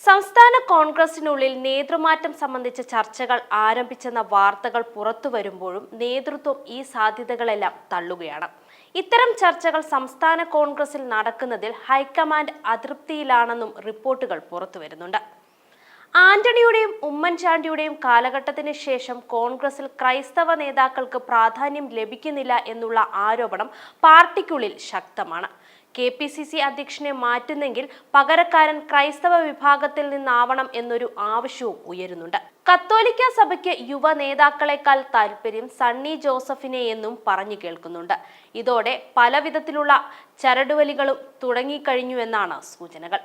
സംസ്ഥാന കോൺഗ്രസിനുള്ളിൽ നേതൃമാറ്റം സംബന്ധിച്ച ചർച്ചകൾ ആരംഭിച്ചെന്ന വാർത്തകൾ പുറത്തുവരുമ്പോഴും നേതൃത്വം ഈ സാധ്യതകളെല്ലാം തള്ളുകയാണ്. ഇത്തരം ചർച്ചകൾ സംസ്ഥാന കോൺഗ്രസിൽ നടക്കുന്നതിൽ ഹൈക്കമാൻഡ് അതൃപ്തിയിലാണെന്നും റിപ്പോർട്ടുകൾ പുറത്തുവരുന്നുണ്ട്. ആന്റണിയുടെയും ഉമ്മൻചാണ്ടിയുടെയും കാലഘട്ടത്തിന് ശേഷം കോൺഗ്രസിൽ ക്രൈസ്തവ നേതാക്കൾക്ക് പ്രാധാന്യം ലഭിക്കുന്നില്ല എന്നുള്ള ആരോപണം പാർട്ടിക്കുള്ളിൽ ശക്തമാണ്. KPCC അധ്യക്ഷനെ മാറ്റുന്നെങ്കിൽ പകരക്കാരൻ ക്രൈസ്തവ വിഭാഗത്തിൽ നിന്നാവണം എന്നൊരു ആവശ്യവും ഉയരുന്നുണ്ട്. കത്തോലിക്ക സഭയ്ക്ക് യുവ നേതാക്കളെക്കാൾ താല്പര്യം സണ്ണി ജോസഫിനെ എന്നും പറഞ്ഞു കേൾക്കുന്നുണ്ട്. ഇതോടെ പല വിധത്തിലുള്ള ചരടുവലികളും തുടങ്ങിക്കഴിഞ്ഞുവെന്നാണ് സൂചനകൾ.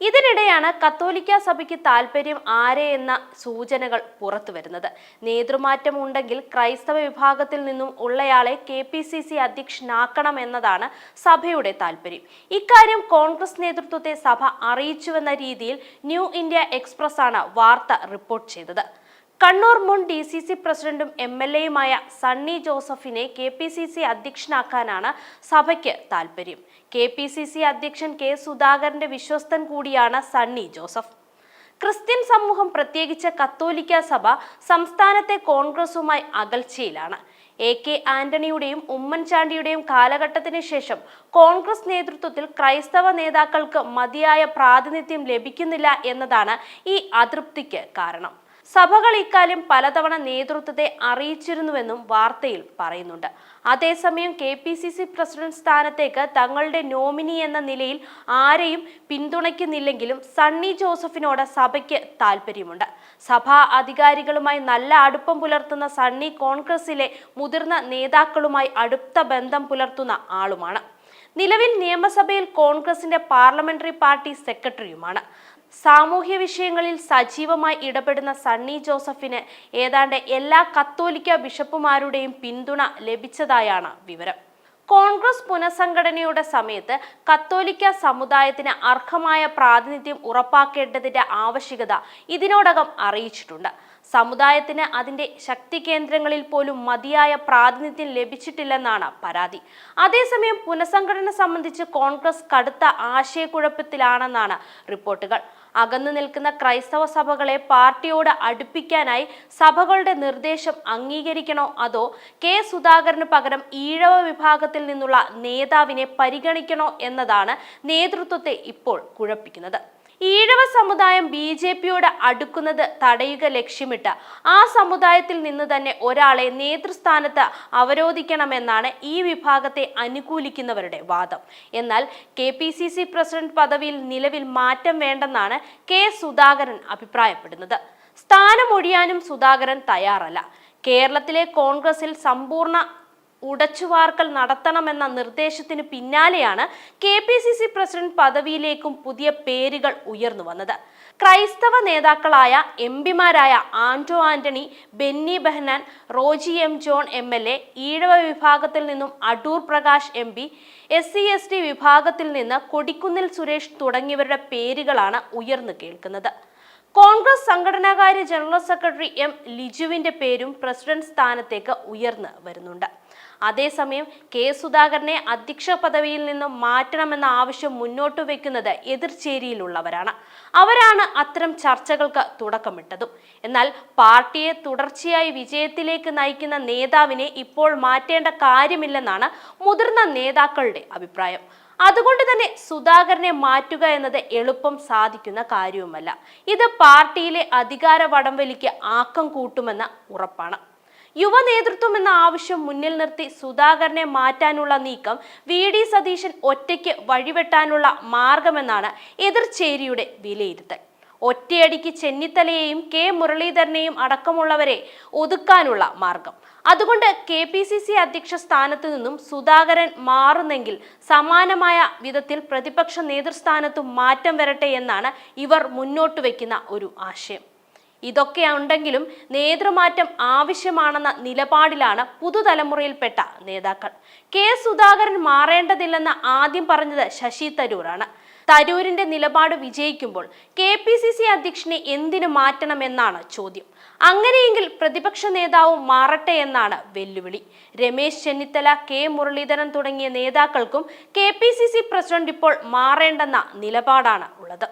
ഇതിനിടെയാണ് കത്തോലിക്ക സഭയ്ക്ക് താല്പര്യം ആരെ എന്ന സൂചനകൾ പുറത്തു വരുന്നത്. നേതൃമാറ്റം ഉണ്ടെങ്കിൽ ക്രൈസ്തവ വിഭാഗത്തിൽ നിന്നും ഉള്ളയാളെ KPCC അധ്യക്ഷനാക്കണം എന്നതാണ് സഭയുടെ താല്പര്യം. ഇക്കാര്യം കോൺഗ്രസ് നേതൃത്വത്തെ സഭ അറിയിച്ചുവെന്ന രീതിയിൽ ന്യൂ ഇന്ത്യ എക്സ്പ്രസ് ആണ് വാർത്ത റിപ്പോർട്ട് ചെയ്തത്. കണ്ണൂർ മുൻ DCC പ്രസിഡന്റും MLAയുമായ സണ്ണി ജോസഫിനെ KPCC അധ്യക്ഷനാക്കാനാണ് സഭയ്ക്ക് താല്പര്യം. KPCC അധ്യക്ഷൻ K സുധാകരന്റെ വിശ്വസ്തൻ കൂടിയാണ് സണ്ണി ജോസഫ്. ക്രിസ്ത്യൻ സമൂഹം, പ്രത്യേകിച്ച് കത്തോലിക്ക സഭ, സംസ്ഥാനത്തെ കോൺഗ്രസുമായി അകൽച്ചയിലാണ്. AK ആന്റണിയുടെയും ഉമ്മൻചാണ്ടിയുടെയും കാലഘട്ടത്തിന് ശേഷം കോൺഗ്രസ് നേതൃത്വത്തിൽ ക്രൈസ്തവ നേതാക്കൾക്ക് മതിയായ പ്രാതിനിധ്യം ലഭിക്കുന്നില്ല എന്നതാണ് ഈ അതൃപ്തിക്ക് കാരണം. സഭകൾ ഇക്കാര്യം പലതവണ നേതൃത്വത്തെ അറിയിച്ചിരുന്നുവെന്നും വാർത്തയിൽ പറയുന്നുണ്ട്. അതേസമയം KPCC പ്രസിഡന്റ് സ്ഥാനത്തേക്ക് തങ്ങളുടെ നോമിനി എന്ന നിലയിൽ ആരെയും പിന്തുണയ്ക്കുന്നില്ലെങ്കിലും സണ്ണി ജോസഫിനോട് സഭയ്ക്ക് താല്പര്യമുണ്ട്. സഭാ അധികാരികളുമായി നല്ല അടുപ്പം പുലർത്തുന്ന സണ്ണി കോൺഗ്രസിലെ മുതിർന്ന നേതാക്കളുമായി അടുത്ത ബന്ധം പുലർത്തുന്ന ആളുമാണ്. നിലവിൽ നിയമസഭയിൽ കോൺഗ്രസിന്റെ പാർലമെന്ററി പാർട്ടി സെക്രട്ടറിയുമാണ്. സാമൂഹ്യ വിഷയങ്ങളിൽ സജീവമായി ഇടപെടുന്ന സണ്ണി ജോസഫിന് ഏതാണ്ട് എല്ലാ കത്തോലിക്ക ബിഷപ്പുമാരുടെയും പിന്തുണ ലഭിച്ചതായാണ് വിവരം. കോൺഗ്രസ് പുനഃസംഘടനയുടെ സമയത്ത് കത്തോലിക്ക സമുദായത്തിന് അർഹമായ പ്രാതിനിധ്യം ഉറപ്പാക്കേണ്ടതിന്റെ ആവശ്യകത ഇതിനോടകം അറിയിച്ചിട്ടുണ്ട്. സമുദായത്തിന് അതിന്റെ ശക്തി കേന്ദ്രങ്ങളിൽ പോലും മതിയായ പ്രാതിനിധ്യം ലഭിച്ചിട്ടില്ലെന്നാണ് പരാതി. അതേസമയം പുനഃസംഘടന സംബന്ധിച്ച് കോൺഗ്രസ് കടുത്ത ആശയക്കുഴപ്പത്തിലാണെന്നാണ് റിപ്പോർട്ടുകൾ. അകന്നു നിൽക്കുന്ന ക്രൈസ്തവ സഭകളെ പാർട്ടിയോട് അടുപ്പിക്കാനായി സഭകളുടെ നിർദ്ദേശം അംഗീകരിക്കണോ അതോ K സുധാകരന് പകരം ഈഴവ വിഭാഗത്തിൽ നിന്നുള്ള നേതാവിനെ പരിഗണിക്കണോ എന്നതാണ് നേതൃത്വത്തെ ഇപ്പോൾ കുഴപ്പിക്കുന്നത്. ഈഴവ സമുദായം BJPയോട് അടുക്കുന്നത് തടയുക ലക്ഷ്യമിട്ട് ആ സമുദായത്തിൽ നിന്ന് തന്നെ ഒരാളെ നേതൃസ്ഥാനത്ത് അവരോധിക്കണമെന്നാണ് ഈ വിഭാഗത്തെ അനുകൂലിക്കുന്നവരുടെ വാദം. എന്നാൽ KPCC പ്രസിഡന്റ് പദവിയിൽ നിലവിൽ മാറ്റം വേണ്ടെന്നാണ് K സുധാകരൻ അഭിപ്രായപ്പെടുന്നത്. സ്ഥാനമൊഴിയാനും സുധാകരൻ തയ്യാറല്ല. കേരളത്തിലെ കോൺഗ്രസിൽ സമ്പൂർണ്ണ ഉടച്ചുവാർക്കൽ നടത്തണമെന്ന നിർദ്ദേശത്തിന് പിന്നാലെയാണ് KPCC പ്രസിഡന്റ് പദവിയിലേക്കും പുതിയ പേരുകൾ ഉയർന്നു വന്നത്. ക്രൈസ്തവ നേതാക്കളായ MPമാരായ ആന്റോ ആന്റണി, ബെന്നി ബെഹനാൻ, റോജി M ജോൺ MLA, ഈഴവ വിഭാഗത്തിൽ നിന്നും അടൂർ പ്രകാശ് MP, SC/ST വിഭാഗത്തിൽ നിന്ന് കൊടിക്കുന്നിൽ സുരേഷ് തുടങ്ങിയവരുടെ പേരുകളാണ് ഉയർന്നു കേൾക്കുന്നത്. കോൺഗ്രസ് സംഘടനാകാര്യ ജനറൽ സെക്രട്ടറി M ലിജുവിന്റെ പേരും പ്രസിഡന്റ് സ്ഥാനത്തേക്ക് ഉയർന്നു വരുന്നുണ്ട്. അതേസമയം K സുധാകരനെ അധ്യക്ഷ പദവിയിൽ നിന്നും മാറ്റണമെന്ന ആവശ്യം മുന്നോട്ട് വെക്കുന്നത് എതിർചേരിയിലുള്ളവരാണ്. അവരാണ് അത്തരം ചർച്ചകൾക്ക് തുടക്കമിട്ടതും. എന്നാൽ പാർട്ടിയെ തുടർച്ചയായി വിജയത്തിലേക്ക് നയിക്കുന്ന നേതാവിനെ ഇപ്പോൾ മാറ്റേണ്ട കാര്യമില്ലെന്നാണ് മുതിർന്ന നേതാക്കളുടെ അഭിപ്രായം. അതുകൊണ്ട് തന്നെ സുധാകരനെ മാറ്റുക എന്നത് എളുപ്പം സാധിക്കുന്ന കാര്യവുമല്ല. ഇത് പാർട്ടിയിലെ അധികാര വടംവലിക്ക് ആക്കം കൂട്ടുമെന്ന് ഉറപ്പാണ്. യുവ നേതൃത്വം എന്ന ആവശ്യം മുന്നിൽ നിർത്തി സുധാകരനെ മാറ്റാനുള്ള നീക്കം VD സതീശൻ ഒറ്റയ്ക്ക് വഴിവെട്ടാനുള്ള മാർഗമെന്നാണ് എതിർചേരിയുടെ വിലയിരുത്തൽ. ഒറ്റയടിക്ക് ചെന്നിത്തലയെയും K മുരളീധരനെയും അടക്കമുള്ളവരെ ഒതുക്കാനുള്ള മാർഗം. അതുകൊണ്ട് KPCC അധ്യക്ഷ സ്ഥാനത്ത് നിന്നും സുധാകരൻ മാറുന്നെങ്കിൽ സമാനമായ വിധത്തിൽ പ്രതിപക്ഷ നേതൃസ്ഥാനത്തും മാറ്റം വരട്ടെ എന്നാണ് ഇവർ മുന്നോട്ട് വയ്ക്കുന്ന ഒരു ആശയം. ഇതൊക്കെ ഉണ്ടെങ്കിലും നേതൃമാറ്റം ആവശ്യമാണെന്ന നിലപാടിലാണ് പുതുതലമുറയിൽപ്പെട്ട നേതാക്കൾ. K സുധാകരൻ മാറേണ്ടതില്ലെന്ന് ആദ്യം പറഞ്ഞത് ശശി തരൂരാണ്. തരൂരിന്റെ നിലപാട് വിജയിക്കുമ്പോൾ KPCC അധ്യക്ഷനെ എന്തിനു മാറ്റണമെന്നാണ് ചോദ്യം. അങ്ങനെയെങ്കിൽ പ്രതിപക്ഷ നേതാവ് മാറട്ടെ എന്നാണ് വെല്ലുവിളി. രമേശ് ചെന്നിത്തല, K മുരളീധരൻ തുടങ്ങിയ നേതാക്കൾക്കും KPCC പ്രസിഡന്റ് ഇപ്പോൾ മാറേണ്ടെന്ന നിലപാടാണ് ഉള്ളത്.